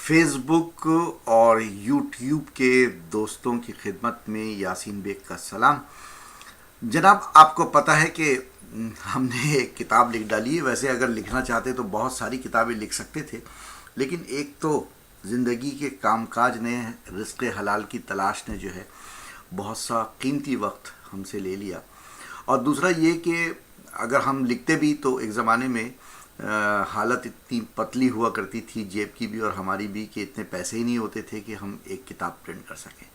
Face بک اور YouTube کے دوستوں کی خدمت میں یاسین بیگ کا سلام جناب. آپ کو پتہ ہے کہ ہم نے ایک کتاب لکھ ڈالی ہے. ویسے اگر لکھنا چاہتے تو بہت ساری کتابیں لکھ سکتے تھے، لیکن ایک تو زندگی کے کام کاج نے، رزق حلال کی تلاش نے جو ہے بہت سا قیمتی وقت ہم سے لے لیا، اور دوسرا یہ کہ اگر ہم لکھتے بھی تو ایک زمانے میں حالت اتنی پتلی ہوا کرتی تھی، جیب کی بھی اور ہماری بھی، کہ اتنے پیسے ہی نہیں ہوتے تھے کہ ہم ایک کتاب پرنٹ کر سکیں.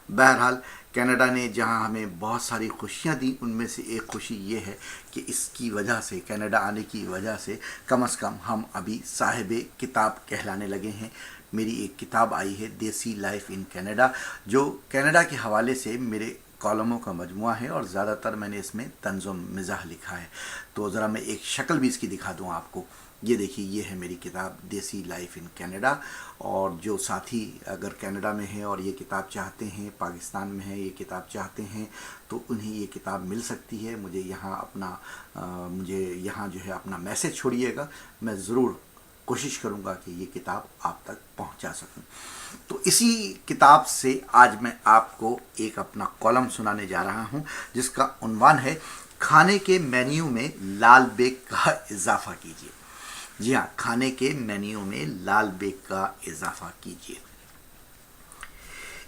بہرحال کینیڈا نے جہاں ہمیں بہت ساری خوشیاں دیں، ان میں سے ایک خوشی یہ ہے کہ اس کی وجہ سے، کینیڈا آنے کی وجہ سے، کم از کم ہم ابھی صاحب کتاب کہلانے لگے ہیں. میری ایک کتاب آئی ہے، دیسی لائف ان کینیڈا، جو کینیڈا کے حوالے سے میرے کالموں کا مجموعہ ہے، اور زیادہ تر میں نے اس میں طنز و مزاح لکھا ہے. تو ذرا میں ایک شکل بھی اس کی دکھا دوں آپ کو. یہ دیکھیے، یہ ہے میری کتاب دیسی لائف ان کینیڈا. اور جو ساتھی اگر کینیڈا میں ہیں اور یہ کتاب چاہتے ہیں، پاکستان میں ہیں یہ کتاب چاہتے ہیں، تو انہیں یہ کتاب مل سکتی ہے. مجھے یہاں جو ہے اپنا میسج چھوڑیے گا، میں ضرور کوشش کروں گا کہ یہ کتاب آپ تک پہنچا سکوں. تو اسی کتاب سے آج میں آپ کو ایک اپنا کالم سنانے جا رہا ہوں، جس کا عنوان ہے کھانے کے مینیو میں لال بیگ کا اضافہ کیجیے. جی ہاں، کھانے کے مینیو میں لال بیگ کا اضافہ کیجیے.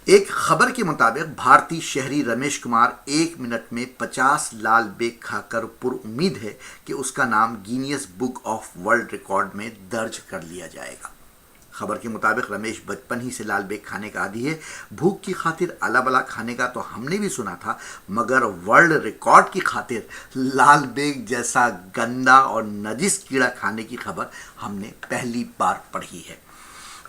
ایک خبر کے مطابق بھارتی شہری رمیش کمار 1 منٹ میں 50 لال بیگ کھا کر پر امید ہے کہ اس کا نام Guinness book of world record میں درج کر لیا جائے گا. خبر کے مطابق رمیش بچپن ہی سے لال بیگ کھانے کا عادی ہے. بھوک کی خاطر الا بلا کھانے کا تو ہم نے بھی سنا تھا، مگر ورلڈ ریکارڈ کی خاطر لال بیگ جیسا گندا اور نجس کیڑا کھانے کی خبر ہم نے پہلی بار پڑھی ہے.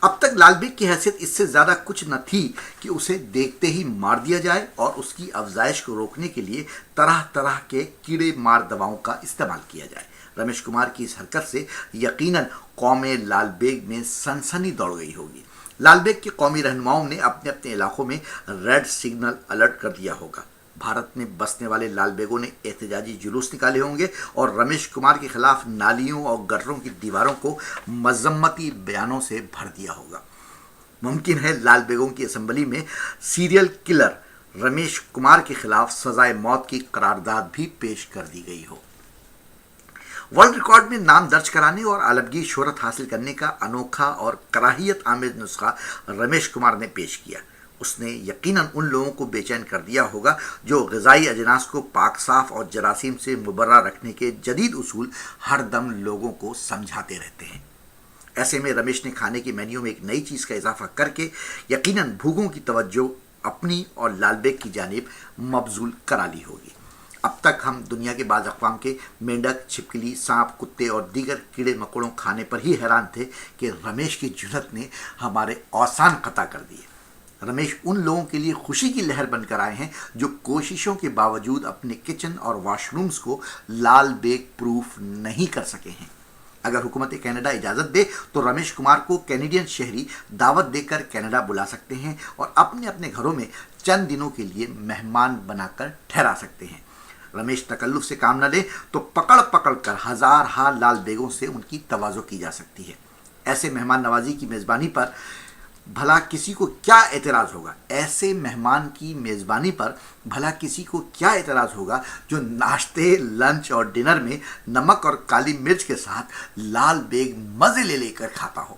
اب تک لال بیگ کی حیثیت اس سے زیادہ کچھ نہ تھی کہ اسے دیکھتے ہی مار دیا جائے، اور اس کی افزائش کو روکنے کے لیے طرح طرح کے کیڑے مار دواؤں کا استعمال کیا جائے. رمیش کمار کی اس حرکت سے یقیناً قوم لال بیگ میں سنسنی دوڑ گئی ہوگی. لال بیگ کے قومی رہنماؤں نے اپنے اپنے علاقوں میں ریڈ سگنل الرٹ کر دیا ہوگا. بھارت میں بسنے والے لال بیگوں نے احتجاجی جلوس نکالے ہوں گے، اور رمیش کمار کے خلاف نالیوں اور گٹروں کی دیواروں کو مذمتی بیانوں سے بھر دیا ہوگا. ممکن ہے لال بیگوں کی اسمبلی میں سیریل کلر رمیش کمار کے خلاف سزائے موت کی قرارداد بھی پیش کر دی گئی ہو. ورلڈ ریکارڈ میں نام درج کرانے اور عالمگیر شہرت حاصل کرنے کا انوکھا اور کراہیت آمیز نسخہ رمیش کمار نے پیش کیا. اس نے یقیناً ان لوگوں کو بے چین کر دیا ہوگا جو غذائی اجناس کو پاک صاف اور جراثیم سے مبرہ رکھنے کے جدید اصول ہر دم لوگوں کو سمجھاتے رہتے ہیں. ایسے میں رمیش نے کھانے کے مینیو میں ایک نئی چیز کا اضافہ کر کے یقیناً بھوکوں کی توجہ اپنی اور لال بیگ کی جانب مبذول کرا لی ہوگی. اب تک ہم دنیا کے بعض اقوام کے مینڈک، چھپکلی، سانپ، کتے اور دیگر کیڑے مکوڑوں کھانے پر ہی حیران تھے کہ رمیش کی جرأت نے ہمارے اوسان قطع کر دیے. رمیش ان لوگوں کے لیے خوشی کی لہر بن کر آئے ہیں جو کوششوں کے باوجود اپنے کچن اور واش رومز کو لال بیگ پروف نہیں کر سکے ہیں. اگر حکومت کینیڈا اجازت دے تو رمیش کمار کو کینیڈین شہری دعوت دے کر کینیڈا بلا سکتے ہیں اور اپنے اپنے گھروں میں چند دنوں کے لیے مہمان بنا کر ٹھہرا سکتے ہیں. رمیش تکلف سے کام نہ لے تو پکڑ پکڑ کر ہزار ہا لال بیگوں سے ان کی تواضع کی جا سکتی ہے. ایسے مہمان نوازی کی میزبانی پر بھلا کسی کو کیا اعتراض ہوگا؟ کیا اعتراض ہوگا جو ناشتے، لنچ اور ڈنر میں نمک اور کالی مرچ کے ساتھ لال بیگ مزے لے لے کر کھاتا ہو؟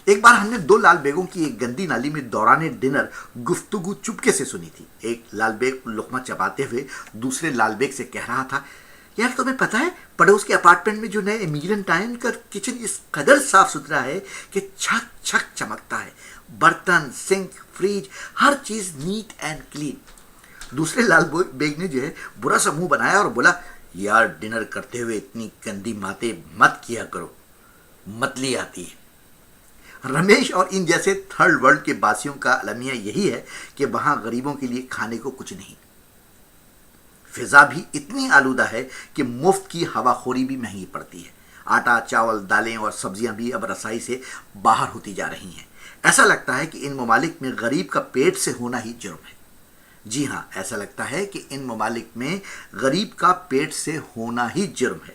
ایک بار ہم نے 2 لال بیگوں کی ایک گندی نالی میں دوران ڈنر گفتگو چپکے سے سنی تھی. ایک لال بیگ لقمہ چباتے ہوئے دوسرے لال بیگ سے کہہ رہا تھا، یار تمہیں پتہ ہے پڑوس کے اپارٹمنٹ میں جو نئے امیگرنٹ آئے ان کا کچن اس قدر صاف ستھرا ہے کہ چھک چھک چمکتا ہے. برتن، سنک، فریج، ہر چیز نیٹ اینڈ کلین. دوسرے لال بیگ نے جو ہے برا سا منہ بنایا اور بولا، یار ڈنر کرتے ہوئے اتنی گندی باتیں مت کیا کرو، متلی آتی ہے. رمیش اور ان جیسے تھرڈ ورلڈ کے باسیوں کا المیہ یہی ہے کہ وہاں غریبوں کے لیے کھانے کو کچھ نہیں. فضا بھی اتنی آلودہ ہے کہ مفت کی ہوا خوری بھی مہنگی پڑتی ہے. آٹا، چاول، دالیں اور سبزیاں بھی اب رسائی سے باہر ہوتی جا رہی ہیں. ایسا لگتا ہے کہ ان ممالک میں غریب کا پیٹ سے ہونا ہی جرم ہے. جی ہاں، ایسا لگتا ہے کہ ان ممالک میں غریب کا پیٹ سے ہونا ہی جرم ہے.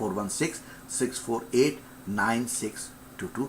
416-648-9622।